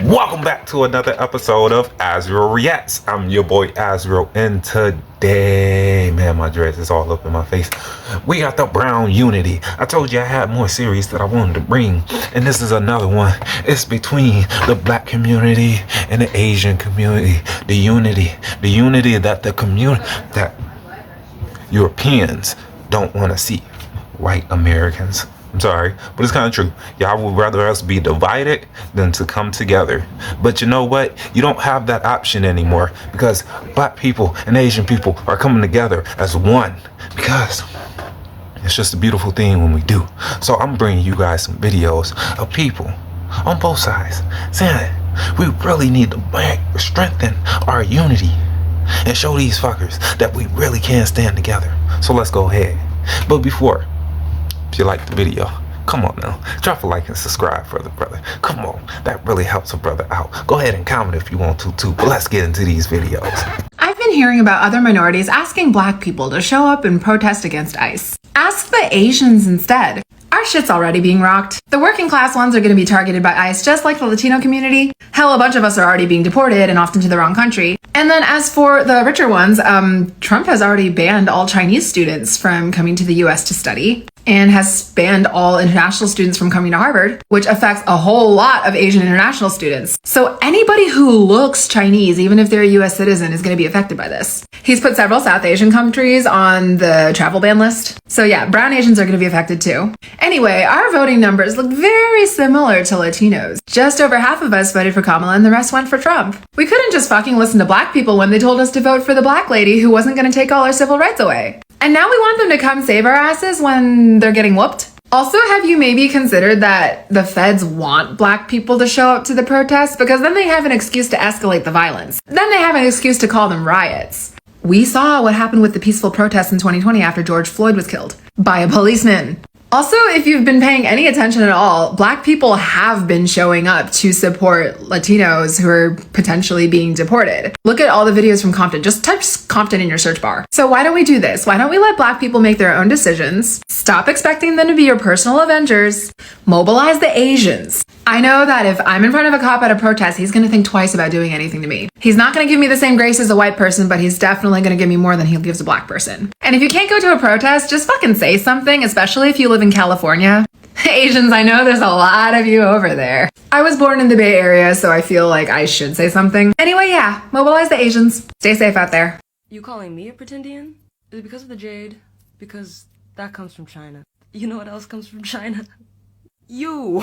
Welcome back to another episode of Azrael Reacts. I'm your boy Azrael, and today, man, my dress is all up in my face. We got the brown unity. I told you I had more series that I wanted to bring, and this is another one. It's between the black community and the Asian community. The unity that that Europeans don't want to see. White Americans. I'm sorry, but it's kind of true. Y'all would rather us be divided than to come together. But you know what? You don't have that option anymore, because black people and Asian people are coming together as one, because it's just a beautiful thing when we do. So I'm bringing you guys some videos of people on both sides saying we really need to strengthen our unity and show these fuckers that we really can stand together. So let's go ahead. But before, if you like the video, come on now, drop a like and subscribe for the brother. Come on, that really helps a brother out. Go ahead and comment if you want to too, but let's get into these videos. I've been hearing about other minorities asking black people to show up and protest against ICE. Ask the Asians instead. Our shit's already being rocked. The working class ones are going to be targeted by ICE just like the Latino community. Hell, a bunch of us are already being deported and often to the wrong country. And then as for the richer ones, Trump has already banned all Chinese students from coming to the US to study, and has banned all international students from coming to Harvard, which affects a whole lot of Asian international students. So anybody who looks Chinese, even if they're a US citizen, is going to be affected by this. He's put several South Asian countries on the travel ban list. So yeah, brown Asians are going to be affected too. Anyway, our voting numbers look very similar to Latinos. Just over half of us voted for Kamala and the rest went for Trump. We couldn't just fucking listen to black people when they told us to vote for the black lady who wasn't going to take all our civil rights away. And now we want them to come save our asses when they're getting whooped. Also, have you maybe considered that the feds want black people to show up to the protests? Because then they have an excuse to escalate the violence. Then they have an excuse to call them riots. We saw what happened with the peaceful protests in 2020 after George Floyd was killed by a policeman. Also, if you've been paying any attention at all, black people have been showing up to support Latinos who are potentially being deported. Look at all the videos from Compton. Just type Compton in your search bar. So why don't we do this? Why don't we let black people make their own decisions? Stop expecting them to be your personal avengers. Mobilize the Asians. I know that if I'm in front of a cop at a protest, he's gonna think twice about doing anything to me. He's not gonna give me the same grace as a white person, but he's definitely gonna give me more than he gives a black person. And if you can't go to a protest, just fucking say something, especially if you live in California. Asians, I know there's a lot of you over there. I was born in the Bay Area, so I feel like I should say something. Anyway, yeah, mobilize the Asians. Stay safe out there. You calling me a pretendian? Is it because of the jade? Because that comes from China. You know what else comes from China? You!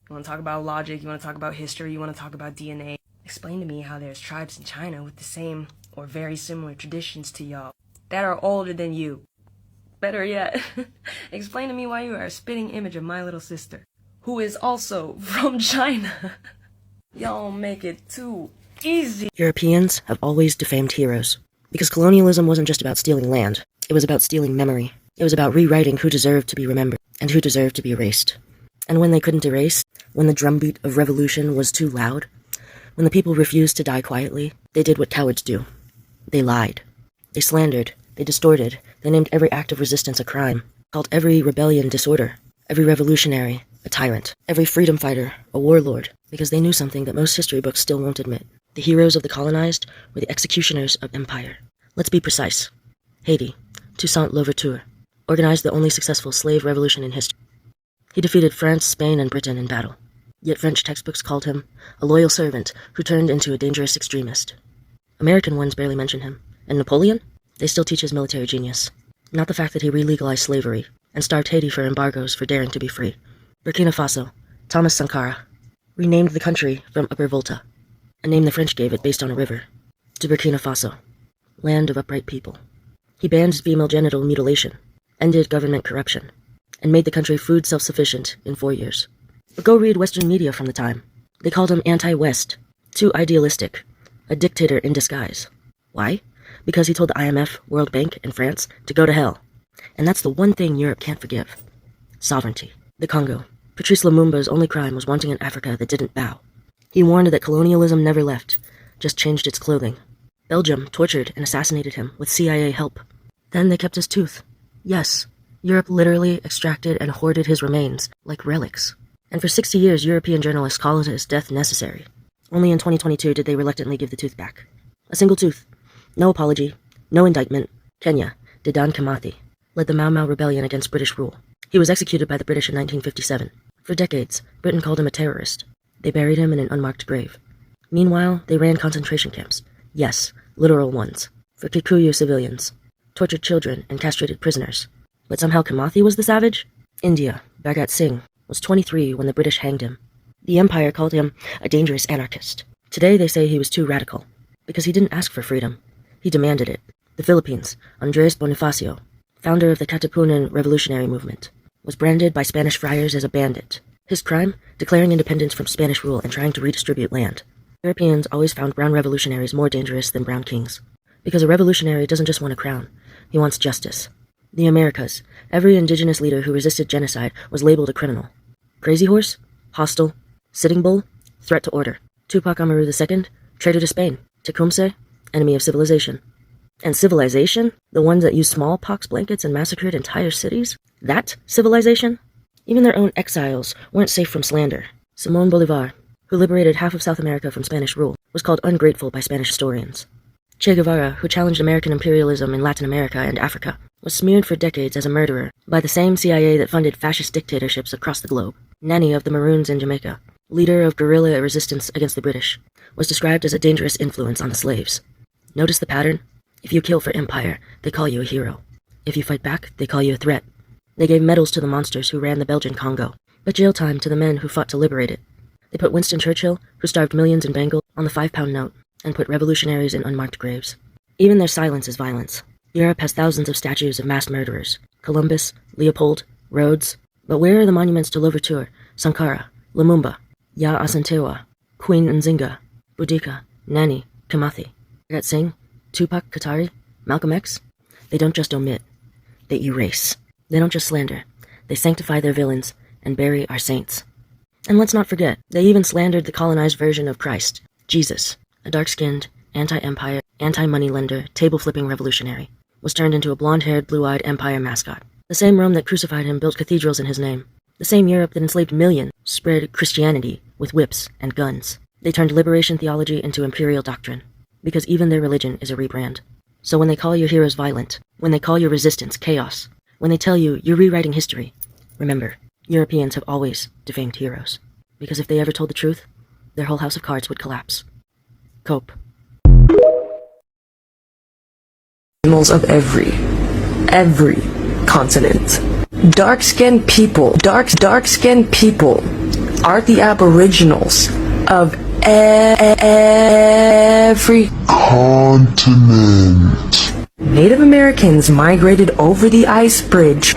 You want to talk about logic, you want to talk about history, you want to talk about DNA. Explain to me how there's tribes in China with the same or very similar traditions to y'all that are older than you. Better yet, explain to me why you are a spitting image of my little sister, who is also from China. Y'all make it too easy. Europeans have always defamed heroes, because colonialism wasn't just about stealing land, it was about stealing memory. It was about rewriting who deserved to be remembered, and who deserved to be erased. And when they couldn't erase, when the drumbeat of revolution was too loud, when the people refused to die quietly, they did what cowards do. They lied. They slandered. They distorted. They named every act of resistance a crime, called every rebellion disorder, every revolutionary a tyrant, every freedom fighter a warlord, because they knew something that most history books still won't admit. The heroes of the colonized were the executioners of empire. Let's be precise. Haiti, Toussaint Louverture, organized the only successful slave revolution in history. He defeated France, Spain, and Britain in battle. Yet French textbooks called him a loyal servant who turned into a dangerous extremist. American ones barely mention him. And Napoleon? They still teach his military genius. Not the fact that he re-legalized slavery and starved Haiti for embargoes for daring to be free. Burkina Faso, Thomas Sankara, renamed the country from Upper Volta, a name the French gave it based on a river, to Burkina Faso, land of upright people. He banned female genital mutilation, ended government corruption, and made the country food self-sufficient in 4 years. But go read Western media from the time. They called him anti-West, too idealistic, a dictator in disguise. Why? Because he told the IMF, World Bank, and France to go to hell. And that's the one thing Europe can't forgive. Sovereignty. The Congo. Patrice Lumumba's only crime was wanting an Africa that didn't bow. He warned that colonialism never left, just changed its clothing. Belgium tortured and assassinated him with CIA help. Then they kept his tooth. Yes, Europe literally extracted and hoarded his remains like relics. And for 60 years, European journalists called his death necessary. Only in 2022 did they reluctantly give the tooth back. A single tooth. No apology. No indictment. Kenya, Dedan Kimathi, led the Mau Mau rebellion against British rule. He was executed by the British in 1957. For decades, Britain called him a terrorist. They buried him in an unmarked grave. Meanwhile, they ran concentration camps. Yes, literal ones. For Kikuyu civilians. Tortured children and castrated prisoners. But somehow Kimathi was the savage? India, Bhagat Singh, was 23 when the British hanged him. The Empire called him a dangerous anarchist. Today they say he was too radical. Because he didn't ask for freedom. He demanded it. The Philippines, Andres Bonifacio, founder of the Katipunan revolutionary movement, was branded by Spanish friars as a bandit. His crime? Declaring independence from Spanish rule and trying to redistribute land. Europeans always found brown revolutionaries more dangerous than brown kings. Because a revolutionary doesn't just want a crown, he wants justice. The Americas, every indigenous leader who resisted genocide was labeled a criminal. Crazy horse? Hostile. Sitting bull? Threat to order. Tupac Amaru II? Traitor to Spain. Tecumseh? Enemy of civilization. And civilization? The ones that used smallpox blankets and massacred entire cities? That civilization? Even their own exiles weren't safe from slander. Simón Bolívar, who liberated half of South America from Spanish rule, was called ungrateful by Spanish historians. Che Guevara, who challenged American imperialism in Latin America and Africa, was smeared for decades as a murderer by the same CIA that funded fascist dictatorships across the globe. Nanny of the Maroons in Jamaica, leader of guerrilla resistance against the British, was described as a dangerous influence on the slaves. Notice the pattern? If you kill for empire, they call you a hero. If you fight back, they call you a threat. They gave medals to the monsters who ran the Belgian Congo, but jail time to the men who fought to liberate it. They put Winston Churchill, who starved millions in Bengal, on the 5-pound note, and put revolutionaries in unmarked graves. Even their silence is violence. Europe has thousands of statues of mass murderers. Columbus, Leopold, Rhodes. But where are the monuments to Louverture, Sankara, Lumumba, Ya Asantewa, Queen Nzinga, Boudica, Nani, Kimathi, Bhagat Singh, Tupac Katari, Malcolm X? They don't just omit. They erase. They don't just slander. They sanctify their villains and bury our saints. And let's not forget, they even slandered the colonized version of Christ, Jesus, a dark-skinned, anti-empire, anti-moneylender, table-flipping revolutionary, was turned into a blonde-haired, blue-eyed empire mascot. The same Rome that crucified him built cathedrals in his name. The same Europe that enslaved millions spread Christianity with whips and guns. They turned liberation theology into imperial doctrine, because even their religion is a rebrand. So when they call your heroes violent, when they call your resistance chaos, when they tell you you're rewriting history, remember, Europeans have always defamed heroes. Because if they ever told the truth, their whole house of cards would collapse. Cope. Of every continent. Dark-skinned people are the aboriginals of every continent. Native Americans migrated over the ice bridge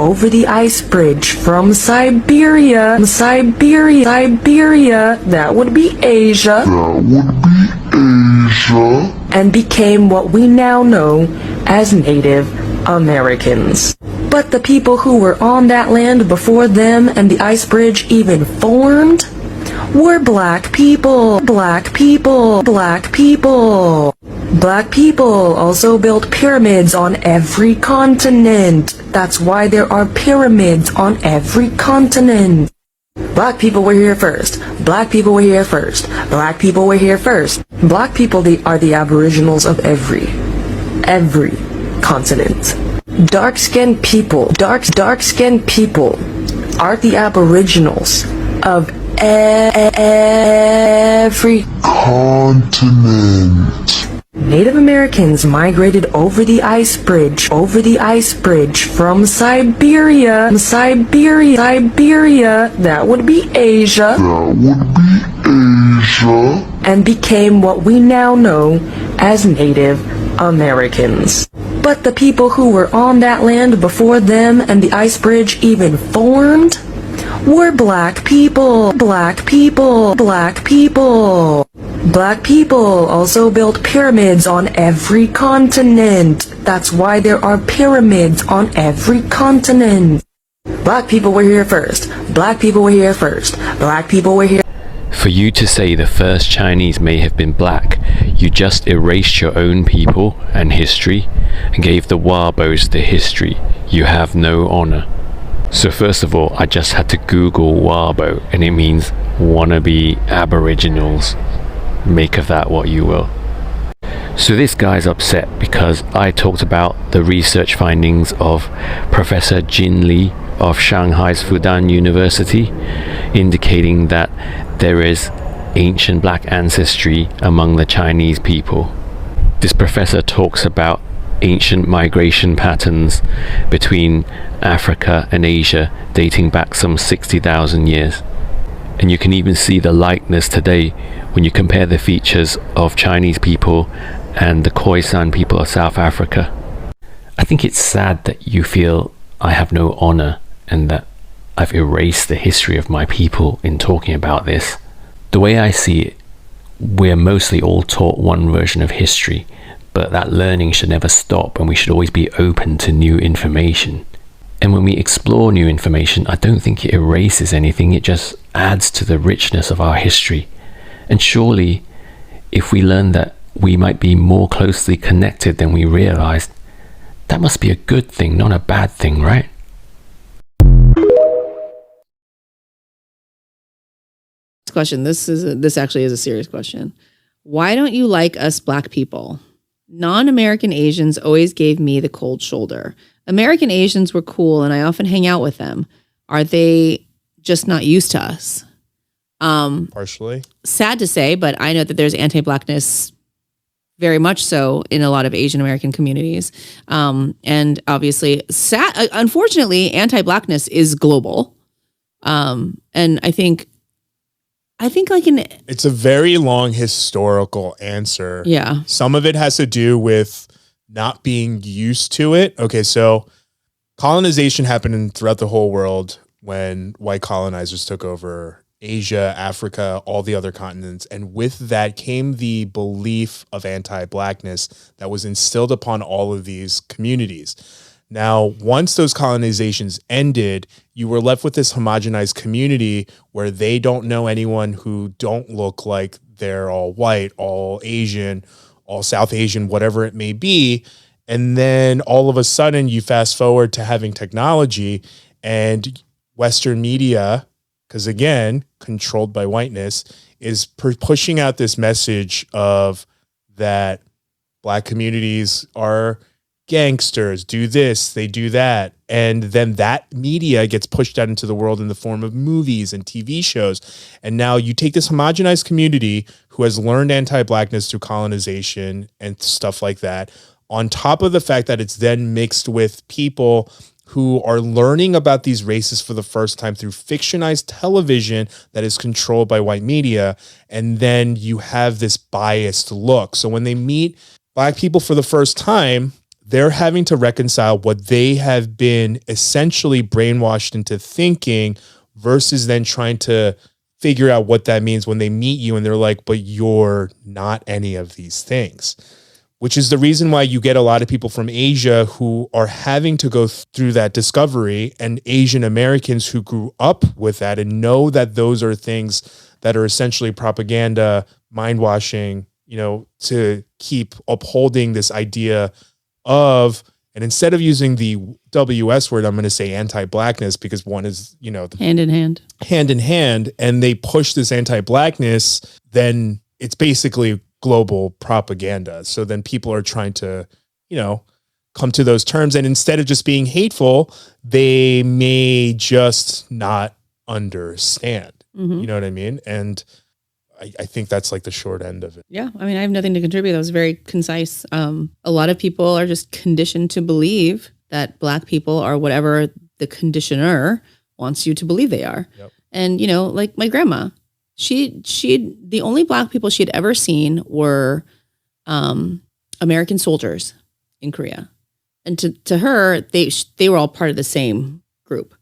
from Siberia, that would be Asia, and became what we now know as Native Americans. But the people who were on that land before them and the ice bridge even formed were black people. Black people also built pyramids on every continent. That's why there are pyramids on every continent. Black people were here first. Black people were here first. Black people were here first. Black people are the aboriginals of every continent. Dark-skinned people are the aboriginals of every continent. Native Americans migrated over the ice bridge from Siberia, that would be Asia, and became what we now know as Native Americans. But the people who were on that land before them and the ice bridge even formed were black people. Black people also built pyramids on every continent. That's why there are pyramids on every continent. Black people were here first. Black people were here first. Black people were here. For you to say the first Chinese may have been black, you just erased your own people and history and gave the Wabos the history. You have no honor. So first of all, I just had to Google Wabo, and it means wannabe Aboriginals. Make of that what you will. So this guy's upset because I talked about the research findings of Professor Jin Li of Shanghai's Fudan University, indicating that there is ancient black ancestry among the Chinese people. This professor talks about ancient migration patterns between Africa and Asia dating back some 60,000 years. And you can even see the likeness today when you compare the features of Chinese people and the Khoisan people of South Africa. I think it's sad that you feel I have no honor and that I've erased the history of my people in talking about this. The way I see it, we're mostly all taught one version of history, but that learning should never stop and we should always be open to new information. And when we explore new information, I don't think it erases anything, it just adds to the richness of our history. And surely, if we learn that we might be more closely connected than we realized, that must be a good thing, not a bad thing, right? Question. This actually is a serious question. Why don't you like us black people? Non-American Asians always gave me the cold shoulder. American Asians were cool and I often hang out with them. Are they just not used to us? Partially. Sad to say, but I know that there's anti-blackness very much so in a lot of Asian American communities. And obviously, unfortunately, anti-blackness is global. And I think like it's a very long historical answer. Yeah. Some of it has to do with not being used to it. Okay, so colonization happened throughout the whole world when white colonizers took over Asia, Africa, all the other continents. And with that came the belief of anti-blackness that was instilled upon all of these communities. Now, once those colonizations ended, you were left with this homogenized community where they don't know anyone who don't look like they're all white, all Asian, all South Asian, whatever it may be. And then all of a sudden you fast forward to having technology and Western media, because again, controlled by whiteness, is pushing out this message of that black communities are gangsters, do this, they do that. And then that media gets pushed out into the world in the form of movies and TV shows. And now you take this homogenized community who has learned anti-blackness through colonization and stuff like that, on top of the fact that it's then mixed with people who are learning about these races for the first time through fictionalized television that is controlled by white media. And then you have this biased look. So when they meet black people for the first time, they're having to reconcile what they have been essentially brainwashed into thinking versus then trying to figure out what that means when they meet you and they're like, but you're not any of these things. Which is the reason why you get a lot of people from Asia who are having to go through that discovery, and Asian Americans who grew up with that and know that those are things that are essentially propaganda, mind washing, to keep upholding this idea of, and instead of using the WS word, I'm going to say anti-blackness, because one is, hand in hand, and they push this anti-blackness, then it's basically global propaganda. So then people are trying to, come to those terms. And instead of just being hateful, they may just not understand. Mm-hmm. You know what I mean? And I think that's like the short end of it. Yeah. I mean, I have nothing to contribute. That was very concise. A lot of people are just conditioned to believe that black people are whatever the conditioner wants you to believe they are. Yep. And, like my grandma, the only black people she had ever seen were American soldiers in Korea. And to her, they were all part of the same group.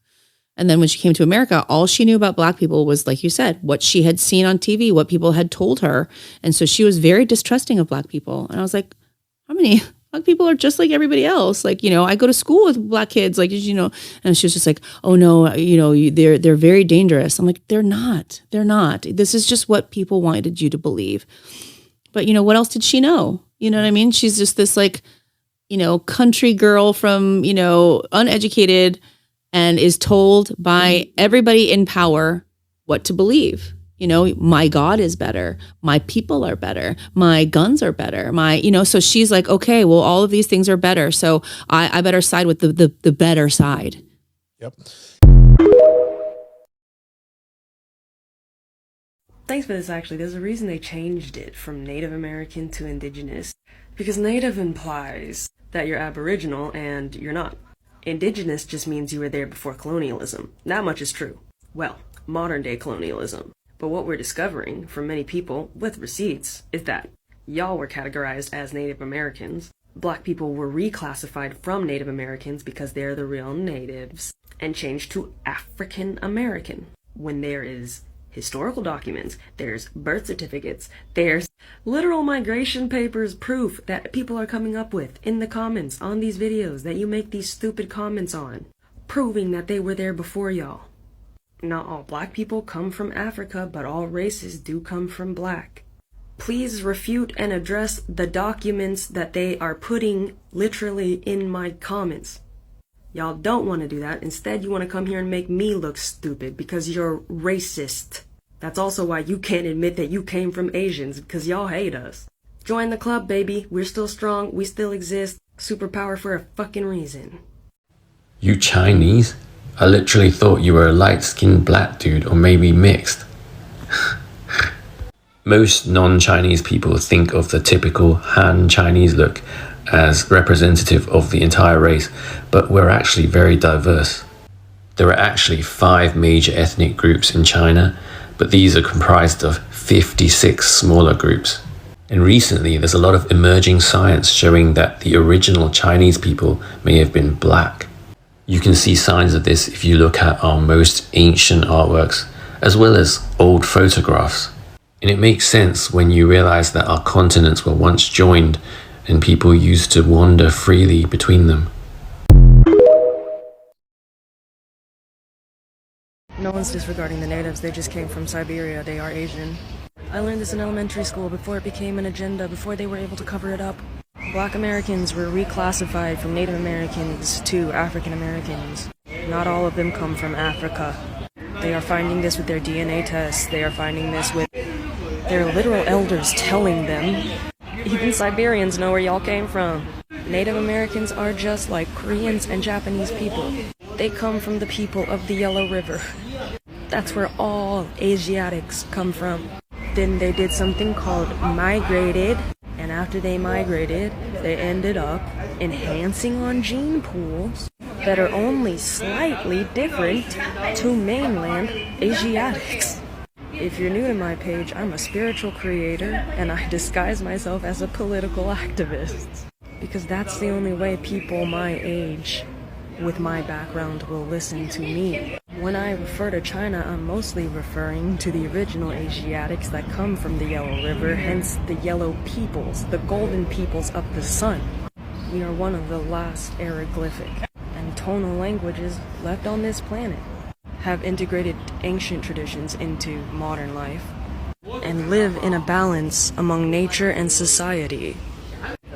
And then when she came to America, all she knew about black people was, like you said, what she had seen on TV, what people had told her. And so she was very distrusting of black people. And I was like, how many black people are just like everybody else? Like, I go to school with black kids, like, and she was just like, oh no, they're very dangerous. I'm like, they're not. This is just what people wanted you to believe. But what else did she know? You know what I mean? She's just this like, country girl from, uneducated, and is told by everybody in power what to believe. You know, my God is better. My people are better. My guns are better. So she's like, okay, well, all of these things are better. So I better side with the better side. Yep. Thanks for this, actually. There's a reason they changed it from Native American to Indigenous. Because Native implies that you're Aboriginal, and you're not. Indigenous just means you were there before colonialism. That much is true. Well, modern-day colonialism. But what we're discovering from many people with receipts is that y'all were categorized as Native Americans. Black people were reclassified from Native Americans because they're the real natives and changed to African American. When there is historical documents, there's birth certificates, there's literal migration papers, proof that people are coming up with in the comments on these videos that you make these stupid comments on, proving that they were there before y'all. Not all black people come from Africa, but all races do come from black. Please refute and address the documents that they are putting literally in my comments. Y'all don't want to do that. Instead, you want to come here and make me look stupid because you're racist. That's also why you can't admit that you came from Asians, because y'all hate us. Join the club, baby. We're still strong. We still exist. Superpower for a fucking reason. You Chinese? I literally thought you were a light-skinned black dude, or maybe mixed. Most non-Chinese people think of the typical Han Chinese look as representative of the entire race, but we're actually very diverse. There are actually 5 major ethnic groups in China, but these are comprised of 56 smaller groups. And recently, there's a lot of emerging science showing that the original Chinese people may have been black. You can see signs of this if you look at our most ancient artworks, as well as old photographs. And it makes sense when you realize that our continents were once joined and people used to wander freely between them. No one's disregarding the natives, they just came from Siberia, they are Asian. I learned this in elementary school before it became an agenda, before they were able to cover it up. Black Americans were reclassified from Native Americans to African Americans. Not all of them come from Africa. They are finding this with their DNA tests. They are finding this with their literal elders telling them. Even Siberians know where y'all came from. Native Americans are just like Koreans and Japanese people. They come from the people of the Yellow River. That's where all Asiatics come from. Then they did something called migrated. And after they migrated, they ended up enhancing on gene pools that are only slightly different to mainland Asiatics. If you're new to my page, I'm a spiritual creator, and I disguise myself as a political activist. Because that's the only way people my age, with my background, will listen to me. When I refer to China, I'm mostly referring to the original Asiatics that come from the Yellow River, hence the yellow peoples, the golden peoples of the sun. We are one of the last hieroglyphic and tonal languages left on this planet, have integrated ancient traditions into modern life, and live in a balance among nature and society.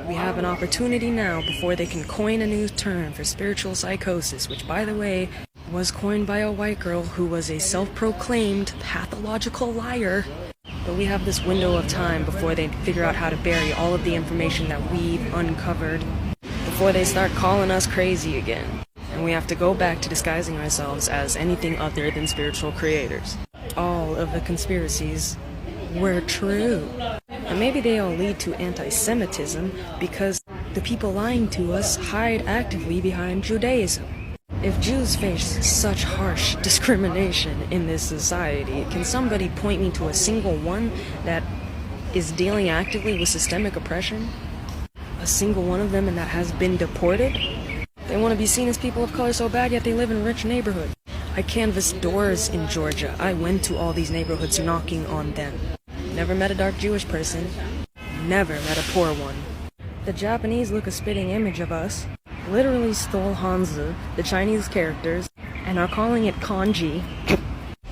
We have an opportunity now before they can coin a new term for spiritual psychosis, which, by the way, was coined by a white girl who was a self-proclaimed pathological liar. But we have this window of time before they figure out how to bury all of the information that we've uncovered, before they start calling us crazy again. And we have to go back to disguising ourselves as anything other than spiritual creators. All of the conspiracies were true. And maybe they all lead to anti-Semitism because the people lying to us hide actively behind Judaism. If Jews face such harsh discrimination in this society, can somebody point me to a single one that is dealing actively with systemic oppression? A single one of them and that has been deported? They want to be seen as people of color so bad, yet they live in rich neighborhoods. I canvassed doors in Georgia. I went to all these neighborhoods knocking on them. Never met a dark Jewish person. Never met a poor one. The Japanese look a spitting image of us. Literally stole Hanzi, the Chinese characters, and are calling it kanji.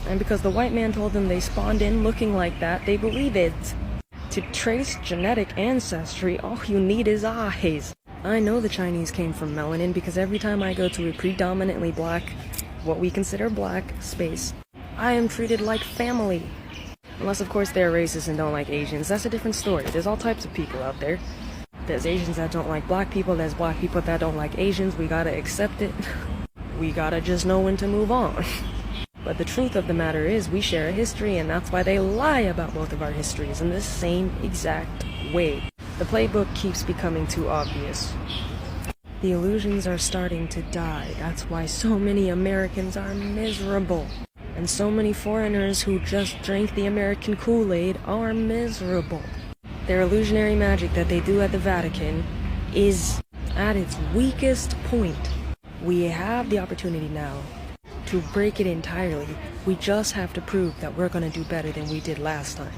And because the white man told them they spawned in looking like that, they believe it. To trace genetic ancestry, all you need is eyes. I know the Chinese came from melanin because every time I go to a predominantly black what we consider black space, I am treated like family. Unless, of course, they're racist and don't like Asians. That's a different story. There's all types of people out there. There's Asians that don't like black people. There's black people that don't like Asians. We gotta accept it. We gotta just know when to move on. But the truth of the matter is we share a history, and that's why they lie about both of our histories in the same exact way. The playbook keeps becoming too obvious. The illusions are starting to die. That's why so many Americans are miserable. And so many foreigners who just drank the American Kool-Aid are miserable. Their illusionary magic that they do at the Vatican is at its weakest point. We have the opportunity now to break it entirely. We just have to prove that we're gonna do better than we did last time.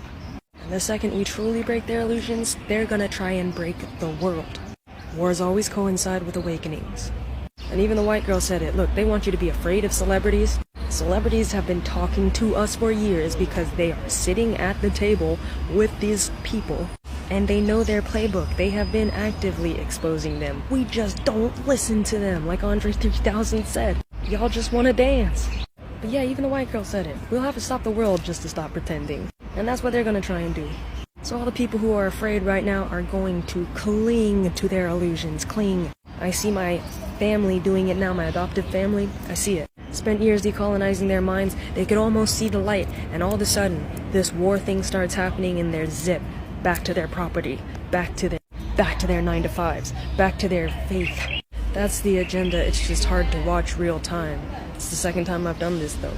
And the second we truly break their illusions, they're gonna try and break the world. Wars always coincide with awakenings. And even the white girl said it. Look, they want you to be afraid of celebrities. Celebrities have been talking to us for years because they are sitting at the table with these people and they know their playbook. They have been actively exposing them. We just don't listen to them, like Andre 3000 said. Y'all just want to dance. But yeah, even the white girl said it. We'll have to stop the world just to stop pretending. And that's what they're gonna try and do. So all the people who are afraid right now are going to cling to their illusions. Cling. I see my family doing it now, my adoptive family. I see it. Spent years decolonizing their minds. They could almost see the light. And all of a sudden, this war thing starts happening and they're zip. Back to their property. Back to their 9-to-5s. Back to their faith. That's the agenda. It's just hard to watch real time. It's the second time I've done this though.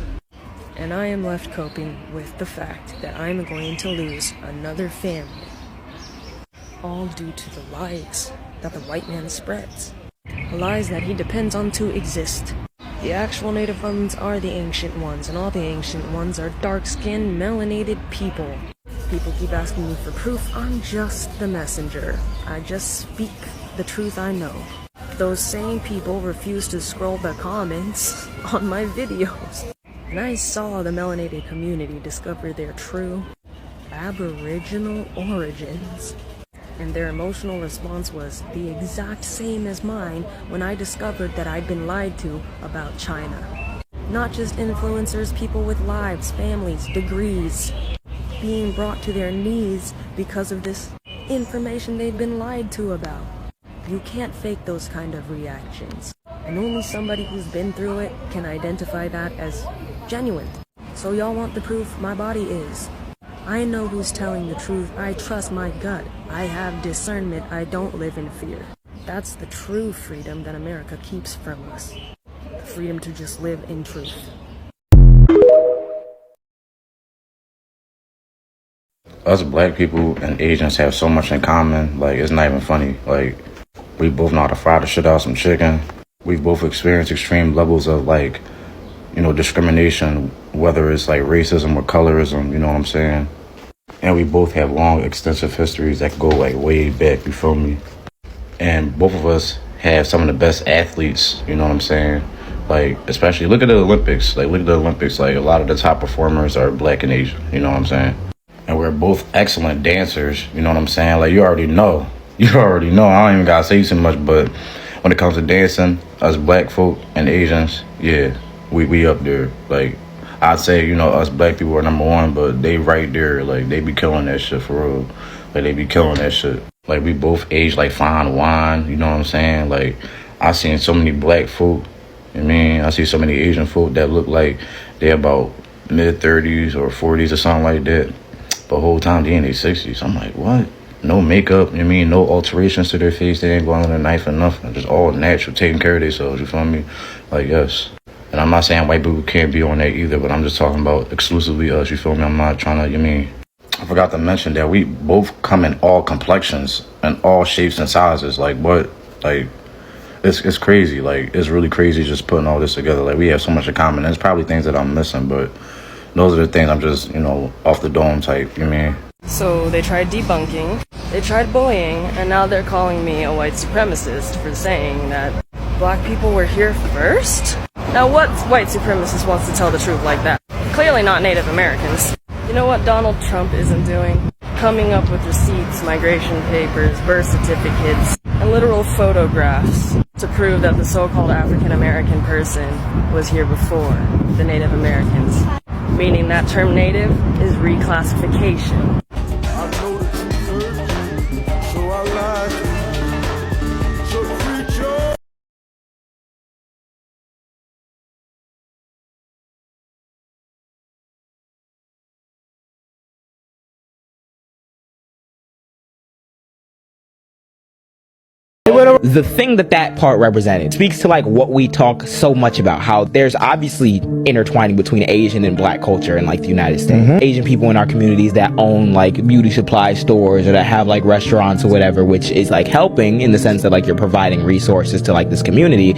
And I am left coping with the fact that I'm going to lose another family. All due to the lies that the white man spreads. The lies that he depends on to exist. The actual native ones are the ancient ones, and all the ancient ones are dark-skinned, melanated people. People keep asking me for proof. I'm just the messenger. I just speak the truth I know. Those same people refuse to scroll the comments on my videos. And I saw the melanated community discover their true Aboriginal origins. And their emotional response was the exact same as mine when I discovered that I'd been lied to about China. Not just influencers, people with lives, families, degrees, being brought to their knees because of this information they'd been lied to about. You can't fake those kind of reactions. And only somebody who's been through it can identify that as genuine. So y'all want the proof? My body is. I know who's telling the truth. I trust my gut. I have discernment. I don't live in fear. That's the true freedom that America keeps from us. The freedom to just live in truth. Us black people and Asians have so much in common, like it's not even funny. Like, we both know how to fry the shit out of some chicken. We've both experienced extreme levels of like, discrimination, whether it's like racism or colorism, you know what I'm saying? And we both have long, extensive histories that go like way back, you feel me? And both of us have some of the best athletes, you know what I'm saying? Like, especially, look at the Olympics. Like, a lot of the top performers are black and Asian, you know what I'm saying? And we're both excellent dancers, you know what I'm saying? Like, you already know. I don't even gotta say too much, but when it comes to dancing, us black folk and Asians, yeah, we up there. Like, I'd say, us black people are number one, but they right there. Like, they be killing that shit for real. Like, they be killing that shit. Like, we both age like fine wine, you know what I'm saying? Like, I seen so many black folk, I see so many Asian folk that look like they're about mid-30s or 40s or something like that. But the whole time they in their 60s. I'm like, what? No makeup, no alterations to their face. They ain't going on a knife or nothing. Just all natural, taking care of themselves, you feel me? Like, yes. And I'm not saying white people can't be on there either, but I'm just talking about exclusively us, you feel me? I'm not trying to, I forgot to mention that we both come in all complexions and all shapes and sizes. Like, what? Like, it's crazy. Like, it's really crazy just putting all this together. Like, we have so much in common. There's probably things that I'm missing, but those are the things I'm just, off the dome type, So they tried debunking, they tried bullying, and now they're calling me a white supremacist for saying that black people were here first? Now what white supremacist wants to tell the truth like that? Clearly not Native Americans. You know what Donald Trump isn't doing? Coming up with receipts, migration papers, birth certificates, and literal photographs to prove that the so-called African American person was here before the Native Americans. Meaning that term native is reclassification. The thing that part represented speaks to like what we talk so much about, how there's obviously intertwining between Asian and Black culture in like the United States. Asian people in our communities that own like beauty supply stores or that have like restaurants or whatever, which is like helping in the sense that like you're providing resources to like this community.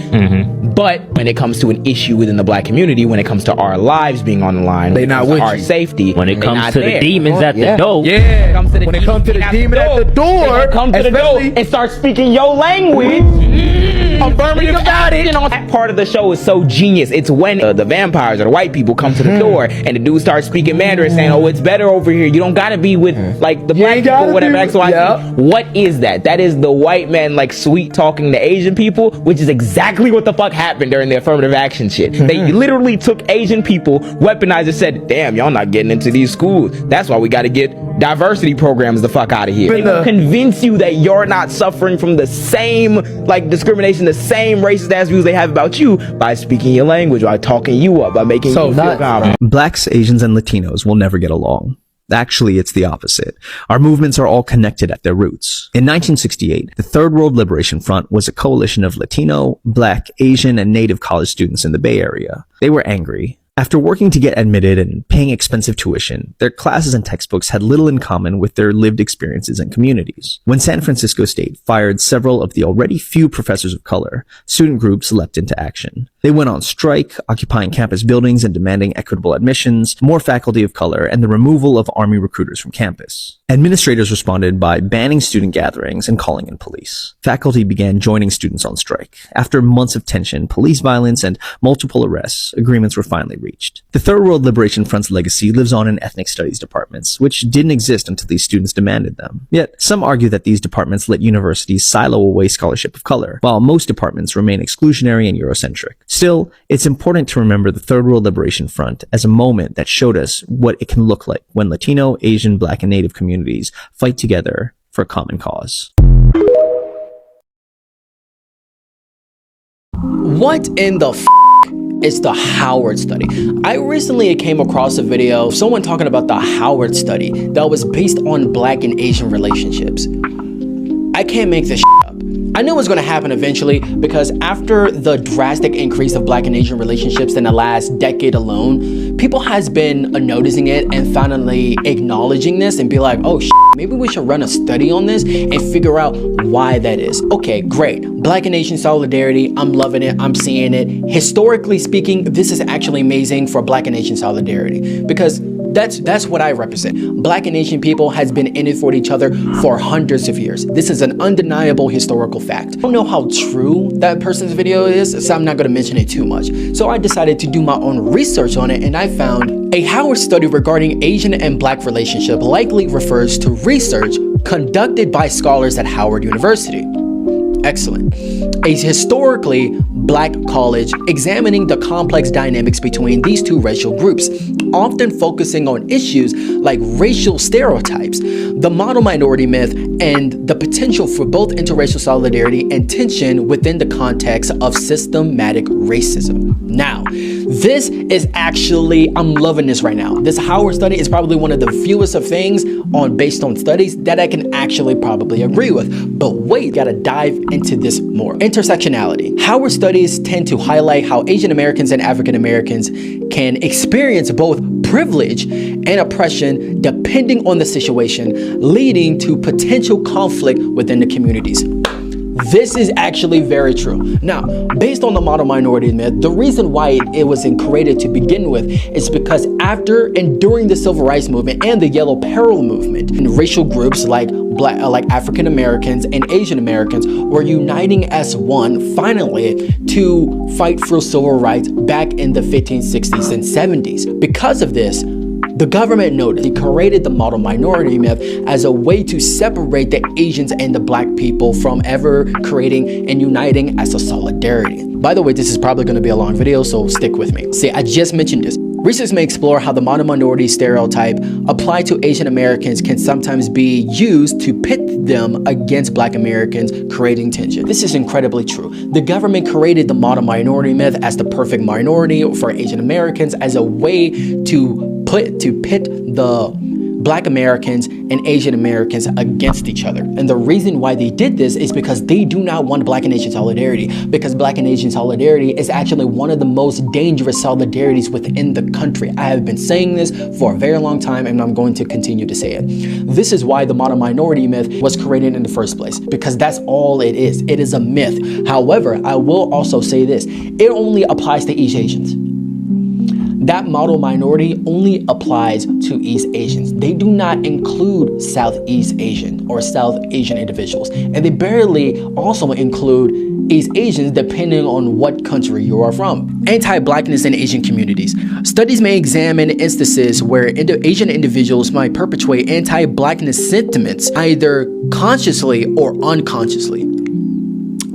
But when it comes to an issue within the Black community, when it comes to our lives being on the line, they not with our you. safety, When it comes to there. the demons at the door, When it comes to the demon at the door, come to the door and start speaking your language. Affirmative about it. You know, that part of the show is so genius. It's when the vampires or the white people come to the door and the dude starts speaking Mandarin, saying, "Oh, it's better over here. You don't gotta be with like the Black people, or whatever." X, Y, Z. What is that? That is the white man like sweet talking to Asian people, which is exactly what the fuck happened during the affirmative action shit. They literally took Asian people, weaponized, and said, "Damn, y'all not getting into these schools. That's why we got to get diversity programs the fuck out of here." They will convince you that you're not suffering from the same like discrimination, the same racist ass views they have about you by speaking your language, by talking you up, by making you feel confident. Blacks, Asians, and Latinos will never get along. Actually, it's the opposite. Our movements are all connected at their roots. In 1968, the Third World Liberation Front was a coalition of Latino, Black, Asian, and Native college students in the Bay Area. They were angry. After working to get admitted and paying expensive tuition, their classes and textbooks had little in common with their lived experiences and communities. When San Francisco State fired several of the already few professors of color, student groups leapt into action. They went on strike, occupying campus buildings and demanding equitable admissions, more faculty of color, and the removal of Army recruiters from campus. Administrators responded by banning student gatherings and calling in police. Faculty began joining students on strike. After months of tension, police violence, and multiple arrests, agreements were finally reached. The Third World Liberation Front's legacy lives on in ethnic studies departments, which didn't exist until these students demanded them. Yet, some argue that these departments let universities silo away scholarship of color, while most departments remain exclusionary and Eurocentric. Still, it's important to remember the Third World Liberation Front as a moment that showed us what it can look like when Latino, Asian, Black, and Native communities fight together for a common cause. What in the is the Howard study? I recently came across a video of someone talking about the Howard study that was based on Black and Asian relationships. I can't make this up. I knew it was going to happen eventually because after the drastic increase of Black and Asian relationships in the last decade alone, people has been noticing it and finally acknowledging this and be like, oh maybe we should run a study on this and figure out why that is. Okay, great. Black and Asian solidarity, I'm loving it, I'm seeing it. Historically speaking, this is actually amazing for Black and Asian solidarity because that's what I represent. Black and Asian people has been in it for each other for hundreds of years. This is an undeniable historical fact. I don't know how true that person's video is, so I'm not going to mention it too much. So I decided to do my own research on it, and I found a Howard study regarding Asian and Black relationship likely refers to research conducted by scholars at Howard University. Excellent. A historically Black college examining the complex dynamics between these two racial groups, often focusing on issues like racial stereotypes, the model minority myth, and the potential for both interracial solidarity and tension within the context of systematic racism. Now, this is actually, I'm loving this right now. This Howard study is probably one of the fewest of things based on studies that I can actually probably agree with. But wait, gotta dive into this more. Intersectionality. Howard studies tend to highlight how Asian Americans and African Americans can experience both privilege and oppression depending on the situation, leading to potential conflict within the communities. This is actually very true. Now, based on the model minority myth, the reason why it was created to begin with is because after and during the Civil Rights Movement and the Yellow Peril Movement, and racial groups like African Americans and Asian Americans were uniting as one finally to fight for civil rights back in the 1560s and 70s. Because of this, The government noticed they created the model minority myth as a way to separate the Asians and the black people from ever creating and uniting as a solidarity. By the way, this is probably going to be a long video, so stick with me. See, I just mentioned this. Research may explore how the model minority stereotype applied to Asian Americans can sometimes be used to pit them against black Americans, creating tension. This is incredibly true. The government created the model minority myth as the perfect minority for Asian Americans as a way to pit the black Americans and Asian Americans against each other. And the reason why they did this is because they do not want black and Asian solidarity, because black and Asian solidarity is actually one of the most dangerous solidarities within the country. I have been saying this for a very long time, and I'm going to continue to say it. This is why the model minority myth was created in the first place, because that's all it is. It is a myth. However, I will also say this, it only applies to East Asians. That model minority only applies to East Asians. They do not include Southeast Asian or South Asian individuals. And they barely also include East Asians depending on what country you are from. Anti-blackness in Asian communities. Studies may examine instances where Asian individuals might perpetuate anti-blackness sentiments either consciously or unconsciously.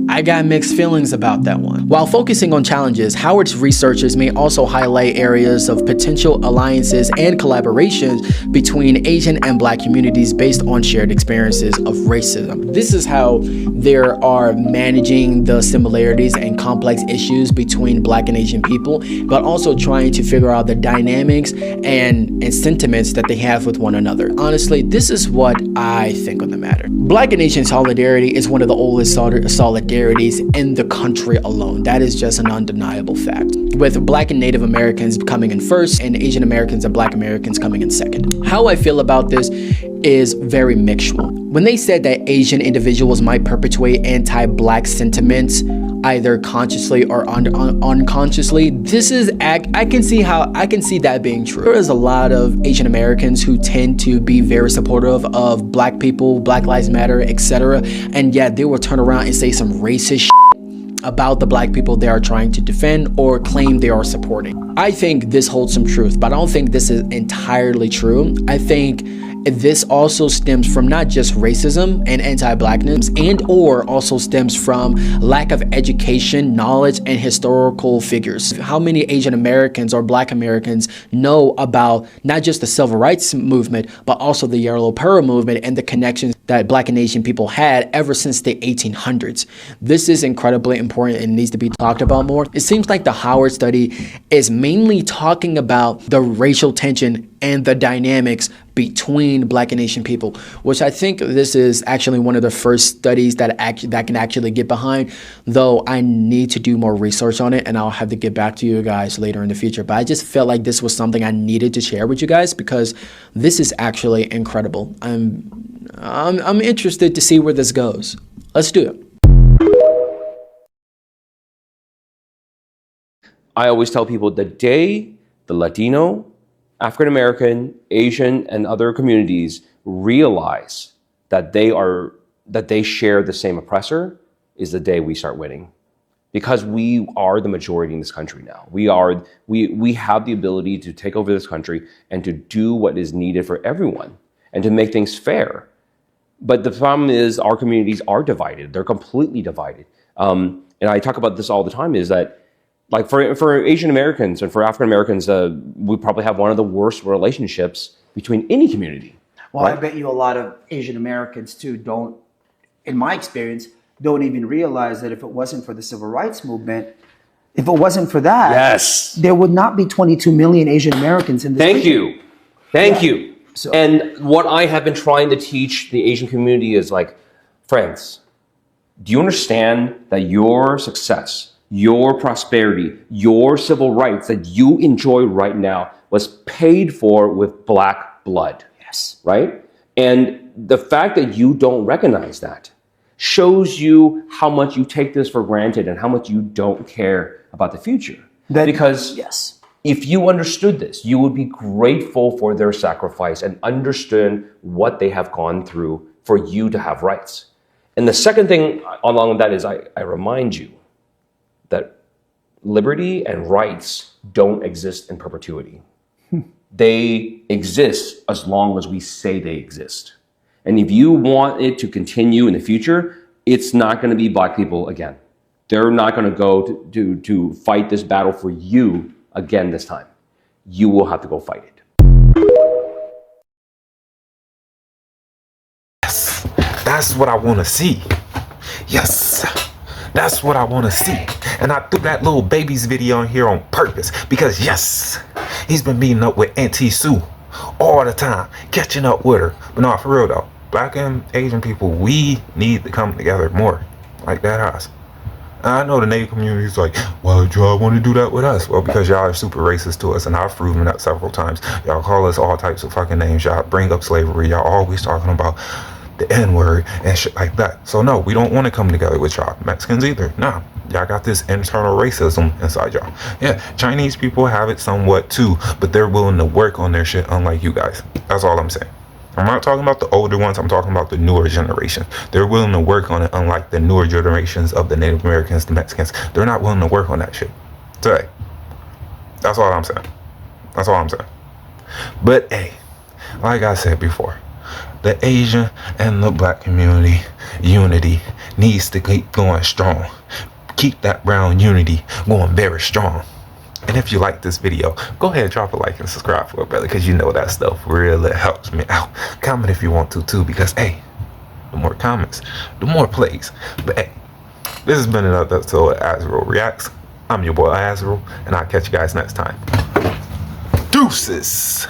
I got mixed feelings about that one. While focusing on challenges, Howard's researchers may also highlight areas of potential alliances and collaborations between Asian and black communities based on shared experiences of racism. This is how they are managing the similarities and complex issues between black and Asian people, but also trying to figure out the dynamics and sentiments that they have with one another. Honestly, this is what I think on the matter. Black and Asian solidarity is one of the oldest solidarities in the country alone. That is just an undeniable fact. With black and Native Americans coming in first and Asian Americans and black Americans coming in second. How I feel about this is very mixtual. When they said that Asian individuals might perpetuate anti-black sentiments either consciously or unconsciously, this is I can see that being true. There is a lot of Asian Americans who tend to be very supportive of black people, Black Lives Matter, etc. And yet they will turn around and say some racist about the black people they are trying to defend or claim they are supporting. I think this holds some truth, but I don't think this is entirely true. I think this also stems from not just racism and anti-blackness and or also stems from lack of education, knowledge, and historical figures. How many Asian Americans or black Americans know about not just the civil rights movement, but also the Yellow Peril movement and the connections that black and Asian people had ever since the 1800s. This is incredibly important and needs to be talked about more. It seems like the Howard study is mainly talking about the racial tension and the dynamics between black and Asian people, which I think this is actually one of the first studies that can actually get behind, though I need to do more research on it and I'll have to get back to you guys later in the future. But I just felt like this was something I needed to share with you guys because this is actually incredible. I'm interested to see where this goes. Let's do it. I always tell people the day the Latino, African American, Asian, and other communities realize that they share the same oppressor is the day we start winning. Because we are the majority in this country now. We have the ability to take over this country and to do what is needed for everyone and to make things fair. But the problem is our communities are divided. They're completely divided. And I talk about this all the time is that like for Asian Americans and for African Americans, we probably have one of the worst relationships between any community. Well, right? I bet you a lot of Asian Americans too don't, in my experience, don't even realize that if it wasn't for the civil rights movement, if it wasn't for that, yes, there would not be 22 million Asian Americans in this country. Thank you. So, and what I have been trying to teach the Asian community is like, friends, do you understand that your success, your prosperity, your civil rights that you enjoy right now was paid for with black blood? Yes. Right? And the fact that you don't recognize that shows you how much you take this for granted and how much you don't care about the future. Because yes, if you understood this, you would be grateful for their sacrifice and understand what they have gone through for you to have rights. And the second thing along with that is I remind you that liberty and rights don't exist in perpetuity. They exist as long as we say they exist. And if you want it to continue in the future, it's not going to be black people again. They're not going to go to fight this battle for you again this time. You will have to go fight it. Yes, that's what I want to see. Yes, that's what I want to see. And I threw that little baby's video in here on purpose because yes, he's been meeting up with Auntie Sue all the time, catching up with her. But no, for real though, black and Asian people, we need to come together more, like that house. I know the Native community is like, why do y'all want to do that with us? Well, because y'all are super racist to us, and I've proven that several times. Y'all call us all types of fucking names. Y'all bring up slavery. Y'all always talking about the N-word and shit like that. So no, we don't want to come together with y'all Mexicans either. Nah, y'all got this internal racism inside y'all. Yeah, Chinese people have it somewhat too, but they're willing to work on their shit unlike you guys. That's all I'm saying. I'm not talking about the older ones, I'm talking about the newer generation. They're willing to work on it unlike the newer generations of the Native Americans, the Mexicans. They're not willing to work on that shit. So hey, that's all I'm saying. That's all I'm saying. But hey, like I said before, the Asian and the black community unity needs to keep going strong. Keep that brown unity going very strong. And if you like this video, go ahead and drop a like and subscribe for it, brother, because you know that stuff really helps me out. Comment if you want to too, because hey, the more comments, the more plays. But hey, this has been another episode of Azrael Reacts. I'm your boy Azrael, and I'll catch you guys next time. Deuces!